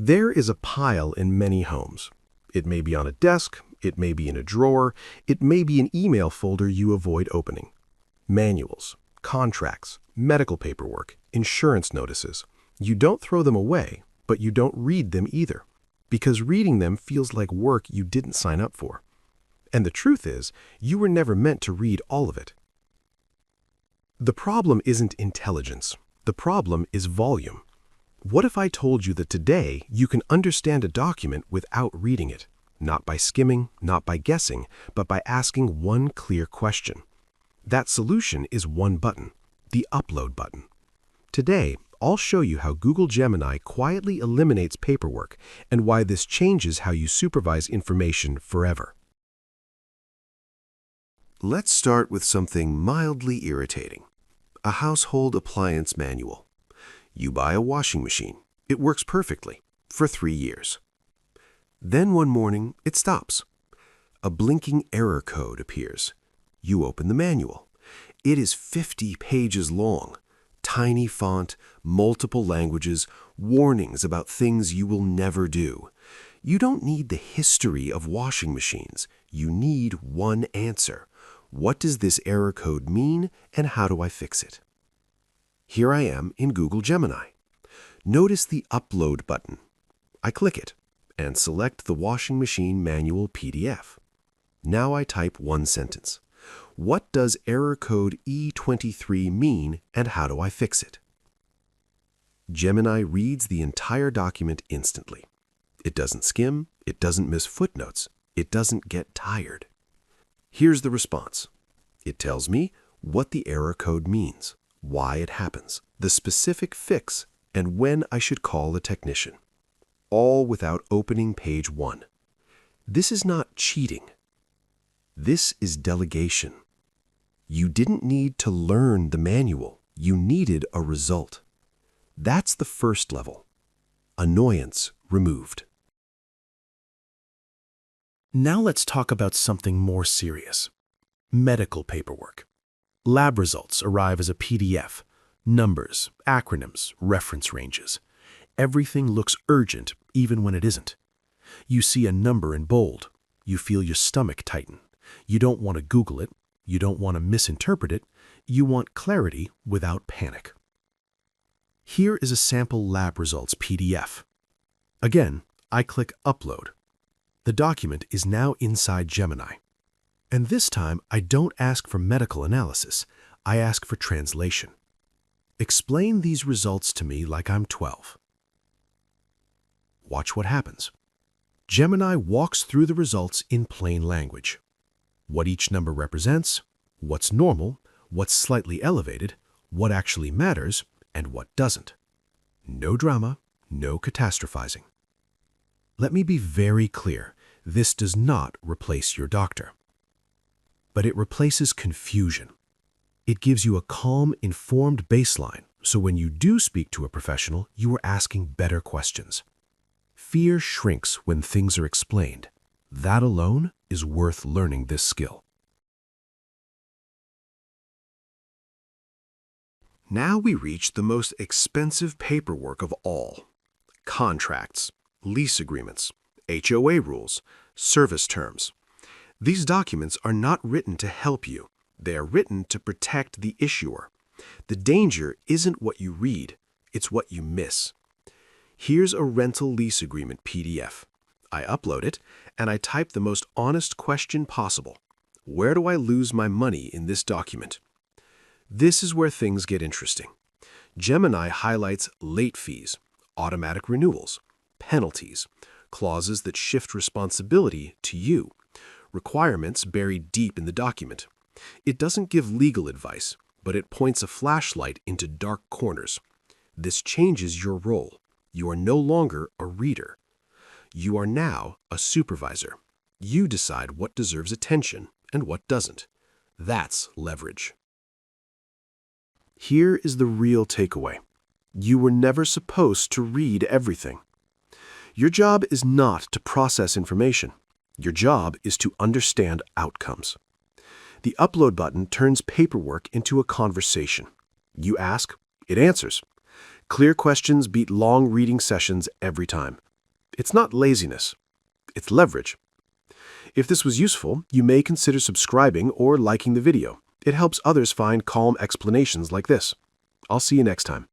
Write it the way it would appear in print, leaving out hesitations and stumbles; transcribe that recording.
There is a pile in many homes. It may be on a desk, it may be in a drawer, it may be an email folder you avoid opening. Manuals, contracts, medical paperwork, insurance notices. You don't throw them away, but you don't read them either, because reading them feels like work you didn't sign up for. And the truth is, you were never meant to read all of it. The problem isn't intelligence. The problem is volume. What if I told you that today you can understand a document without reading it? Not by skimming, not by guessing, but by asking one clear question. That solution is one button, the upload button. Today, I'll show you how Google Gemini quietly eliminates paperwork and why this changes how you supervise information forever. Let's start with something mildly irritating. A household appliance manual. You buy a washing machine. It works perfectly for 3 years. Then one morning, it stops. A blinking error code appears. You open the manual. It is 50 pages long. Tiny font, multiple languages, warnings about things you will never do. You don't need the history of washing machines. You need one answer. What does this error code mean, and how do I fix it? Here I am in Google Gemini. Notice the Upload button. I click it and select the washing machine manual PDF. Now I type one sentence. What does error code E23 mean, and how do I fix it? Gemini reads the entire document instantly. It doesn't skim, it doesn't miss footnotes, it doesn't get tired. Here's the response. It tells me what the error code means, why it happens, the specific fix, and when I should call a technician. All without opening page 1. This is not cheating. This is delegation. You didn't need to learn the manual. You needed a result. That's the first level. Annoyance removed. Now let's talk about something more serious. Medical paperwork. Lab results arrive as a PDF. Numbers, acronyms, reference ranges. Everything looks urgent, even when it isn't. You see a number in bold. You feel your stomach tighten. You don't want to Google it. You don't want to misinterpret it. You want clarity without panic. Here is a sample lab results PDF. Again, I click Upload. The document is now inside Gemini. And this time, I don't ask for medical analysis. I ask for translation. Explain these results to me like I'm 12. Watch what happens. Gemini walks through the results in plain language. What each number represents, what's normal, what's slightly elevated, what actually matters, and what doesn't. No drama, no catastrophizing. Let me be very clear. This does not replace your doctor. But it replaces confusion. It gives you a calm, informed baseline, so when you do speak to a professional, you are asking better questions. Fear shrinks when things are explained. That alone is worth learning this skill. Now we reach the most expensive paperwork of all. Contracts, lease agreements, HOA rules, service terms. These documents are not written to help you. They are written to protect the issuer. The danger isn't what you read, it's what you miss. Here's a rental lease agreement PDF. I upload it, and I type the most honest question possible. Where do I lose my money in this document? This is where things get interesting. Gemini highlights late fees, automatic renewals, penalties, clauses that shift responsibility to you, requirements buried deep in the document. It doesn't give legal advice, but it points a flashlight into dark corners. This changes your role. You are no longer a reader. You are now a supervisor. You decide what deserves attention and what doesn't. That's leverage. Here is the real takeaway. You were never supposed to read everything. Your job is not to process information. Your job is to understand outcomes. The upload button turns paperwork into a conversation. You ask, it answers. Clear questions beat long reading sessions every time. It's not laziness. It's leverage. If this was useful, you may consider subscribing or liking the video. It helps others find calm explanations like this. I'll see you next time.